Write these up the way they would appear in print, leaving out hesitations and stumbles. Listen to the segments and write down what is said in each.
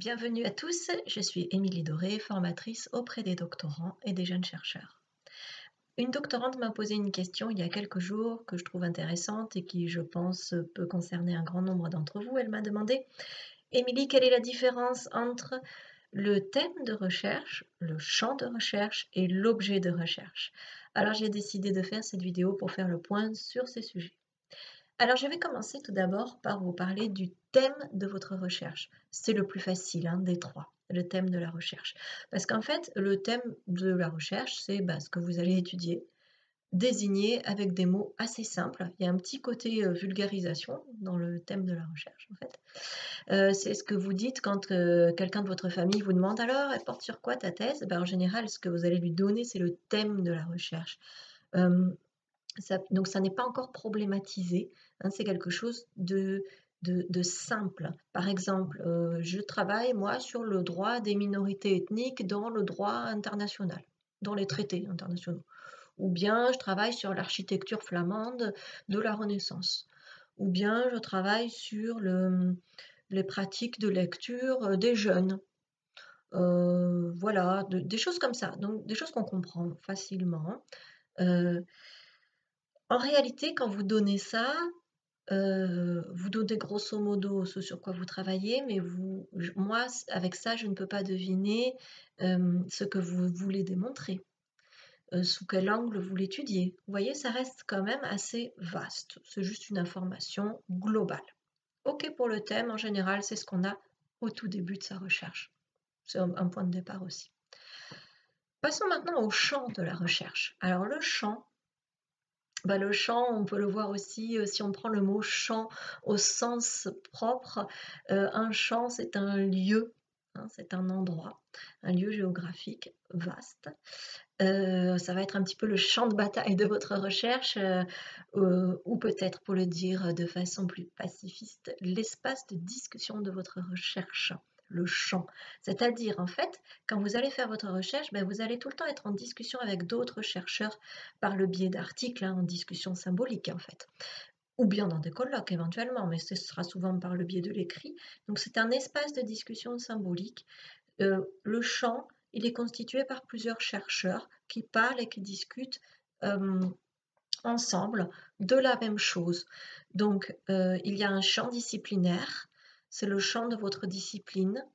Bienvenue à tous, je suis Émilie Doré, formatrice auprès des doctorants et des jeunes chercheurs. Une doctorante m'a posé une question il y a quelques jours que je trouve intéressante et qui, je pense, peut concerner un grand nombre d'entre vous. Elle m'a demandé: Émilie, quelle est la différence entre le thème de recherche, le champ de recherche et l'objet de recherche? Alors j'ai décidé de faire cette vidéo pour faire le point sur ces sujets. Alors, je vais commencer tout d'abord par vous parler du thème de votre recherche. C'est le plus facile des trois, le thème de la recherche. Parce qu'en fait, le thème de la recherche, c'est ce que vous allez étudier, désigné avec des mots assez simples. Il y a un petit côté vulgarisation dans le thème de la recherche, en fait. C'est ce que vous dites quand quelqu'un de votre famille vous demande alors, elle porte sur quoi ta thèse? En général, ce que vous allez lui donner, c'est le thème de la recherche. Euh, donc ça n'est pas encore problématisé, c'est quelque chose de simple. Par exemple, je travaille moi sur le droit des minorités ethniques dans le droit international, dans les traités internationaux. Ou bien je travaille sur l'architecture flamande de la Renaissance. Ou bien je travaille sur les pratiques de lecture des jeunes. Voilà, des choses comme ça, donc des choses qu'on comprend facilement. Euh, En réalité, quand vous donnez ça, vous donnez grosso modo ce sur quoi vous travaillez, mais moi, avec ça, je ne peux pas deviner ce que vous voulez démontrer, sous quel angle vous l'étudiez. Vous voyez, ça reste quand même assez vaste. C'est juste une information globale. OK pour le thème, en général, c'est ce qu'on a au tout début de sa recherche. C'est un point de départ aussi. Passons maintenant au champ de la recherche. Alors le champ, le champ, on peut le voir aussi si on prend le mot champ au sens propre. Un champ, c'est un lieu, c'est un endroit, un lieu géographique vaste. Ça va être un petit peu le champ de bataille de votre recherche, ou peut-être, pour le dire de façon plus pacifiste, l'espace de discussion de votre recherche, le champ. C'est-à-dire, en fait, quand vous allez faire votre recherche, vous allez tout le temps être en discussion avec d'autres chercheurs par le biais d'articles, en discussion symbolique, en fait. Ou bien dans des colloques éventuellement, mais ce sera souvent par le biais de l'écrit. Donc c'est un espace de discussion symbolique. Le champ, il est constitué par plusieurs chercheurs qui parlent et qui discutent ensemble de la même chose. Donc, il y a un champ disciplinaire, c'est le champ de votre discipline.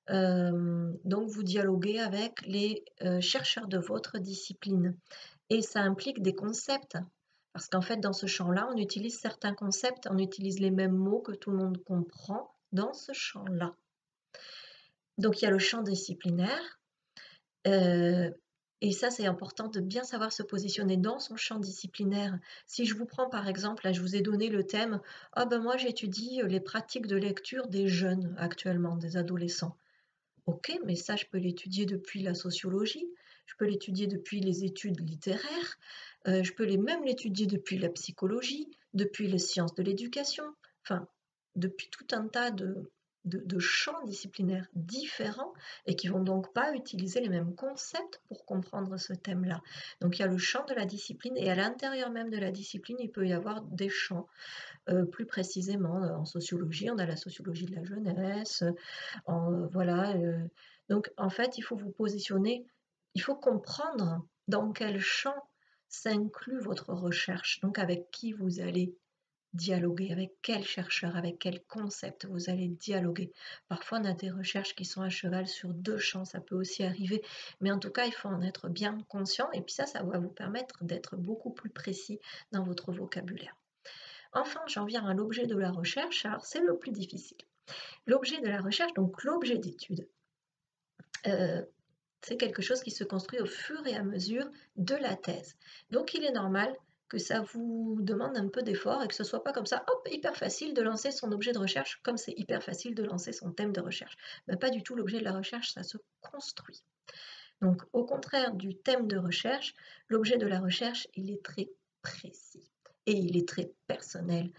Donc, vous dialoguez avec les chercheurs de votre discipline. Et ça implique des concepts, parce qu'en fait, dans ce champ-là, on utilise certains concepts, on utilise les mêmes mots que tout le monde comprend dans ce champ-là. Donc, il y a le champ disciplinaire, et ça, c'est important de bien savoir se positionner dans son champ disciplinaire. Si je vous prends par exemple, là je vous ai donné le thème: «Ah moi j'étudie les pratiques de lecture des jeunes actuellement, des adolescents». OK, mais ça je peux l'étudier depuis la sociologie, je peux l'étudier depuis les études littéraires, je peux même l'étudier depuis la psychologie, depuis les sciences de l'éducation, enfin depuis tout un tas de champs disciplinaires différents et qui vont donc pas utiliser les mêmes concepts pour comprendre ce thème-là. Donc il y a le champ de la discipline et à l'intérieur même de la discipline, il peut y avoir des champs. Plus précisément, en sociologie, on a la sociologie de la jeunesse, voilà. Donc en fait, il faut vous positionner, il faut comprendre dans quel champ s'inclut votre recherche, donc avec qui vous allez dialoguer, avec quel chercheur, avec quel concept vous allez dialoguer. Parfois, on a des recherches qui sont à cheval sur deux champs, ça peut aussi arriver, mais en tout cas, il faut en être bien conscient, et puis ça va vous permettre d'être beaucoup plus précis dans votre vocabulaire. Enfin, j'en viens à l'objet de la recherche, alors c'est le plus difficile. L'objet de la recherche, donc l'objet d'étude, c'est quelque chose qui se construit au fur et à mesure de la thèse. Donc il est normal que ça vous demande un peu d'effort et que ce soit pas comme ça, hop, hyper facile de lancer son objet de recherche comme c'est hyper facile de lancer son thème de recherche. Pas du tout, l'objet de la recherche, ça se construit. Donc au contraire du thème de recherche, l'objet de la recherche, il est très précis et il est très personnel.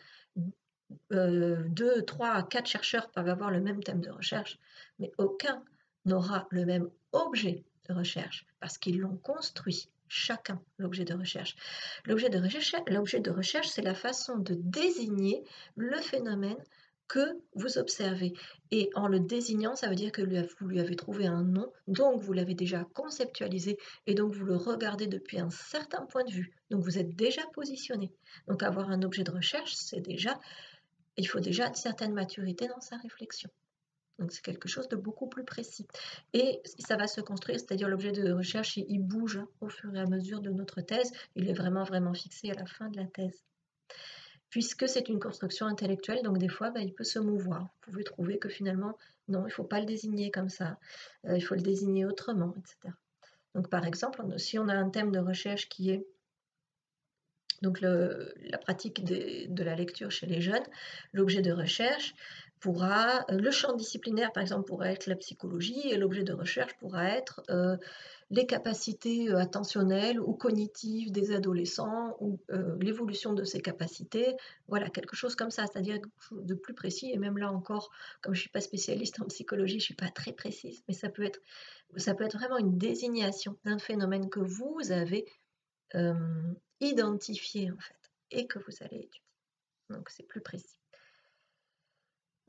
2, 3, 4 chercheurs peuvent avoir le même thème de recherche, mais aucun n'aura le même objet de recherche parce qu'ils l'ont construit, chacun, l'objet de recherche. L'objet de recherche, c'est la façon de désigner le phénomène que vous observez. Et en le désignant, ça veut dire que vous lui avez trouvé un nom, donc vous l'avez déjà conceptualisé et donc vous le regardez depuis un certain point de vue. Donc vous êtes déjà positionné. Donc avoir un objet de recherche, c'est déjà, il faut déjà une certaine maturité dans sa réflexion. Donc c'est quelque chose de beaucoup plus précis. Et ça va se construire, c'est-à-dire l'objet de recherche, il bouge au fur et à mesure de notre thèse. Il est vraiment, vraiment fixé à la fin de la thèse. Puisque c'est une construction intellectuelle, donc des fois, il peut se mouvoir. Vous pouvez trouver que finalement, non, il ne faut pas le désigner comme ça, il faut le désigner autrement, etc. Donc par exemple, si on a un thème de recherche qui est donc la pratique de la lecture chez les jeunes, l'objet de recherche pourra, le champ disciplinaire par exemple pourrait être la psychologie et l'objet de recherche pourra être les capacités attentionnelles ou cognitives des adolescents ou l'évolution de ces capacités, voilà, quelque chose comme ça, c'est-à-dire quelque chose de plus précis. Et même là encore, comme je ne suis pas spécialiste en psychologie, je ne suis pas très précise, mais ça peut être vraiment une désignation d'un phénomène que vous avez identifié en fait et que vous allez étudier. Donc c'est plus précis.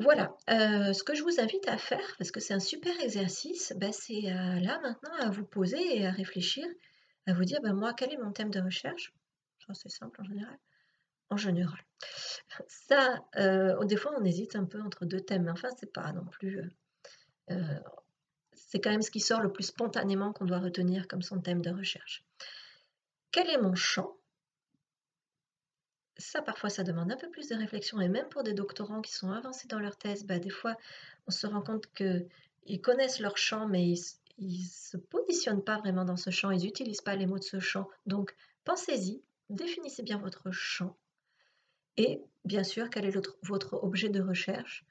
Voilà, ce que je vous invite à faire, parce que c'est un super exercice, c'est là maintenant à vous poser et à réfléchir, à vous dire: «Moi, quel est mon thème de recherche?» Ça c'est simple en général. En général. Ça, des fois on hésite un peu entre 2 thèmes, mais enfin c'est pas non plus, c'est quand même ce qui sort le plus spontanément qu'on doit retenir comme son thème de recherche. Quel est mon champ? Ça, parfois, ça demande un peu plus de réflexion et même pour des doctorants qui sont avancés dans leur thèse, des fois, on se rend compte qu'ils connaissent leur champ, mais ils se positionnent pas vraiment dans ce champ, ils n'utilisent pas les mots de ce champ. Donc, pensez-y, définissez bien votre champ et bien sûr, quel est votre objet de recherche.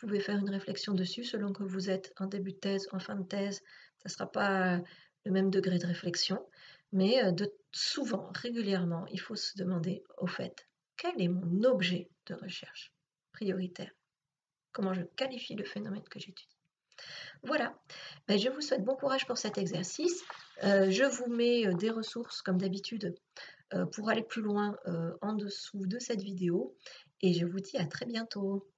Vous pouvez faire une réflexion dessus selon que vous êtes en début de thèse, en fin de thèse, ça ne sera pas le même degré de réflexion, mais souvent, régulièrement, il faut se demander, au fait, quel est mon objet de recherche prioritaire? Comment je qualifie le phénomène que j'étudie? Voilà, je vous souhaite bon courage pour cet exercice. Je vous mets des ressources, comme d'habitude, pour aller plus loin en dessous de cette vidéo et je vous dis à très bientôt.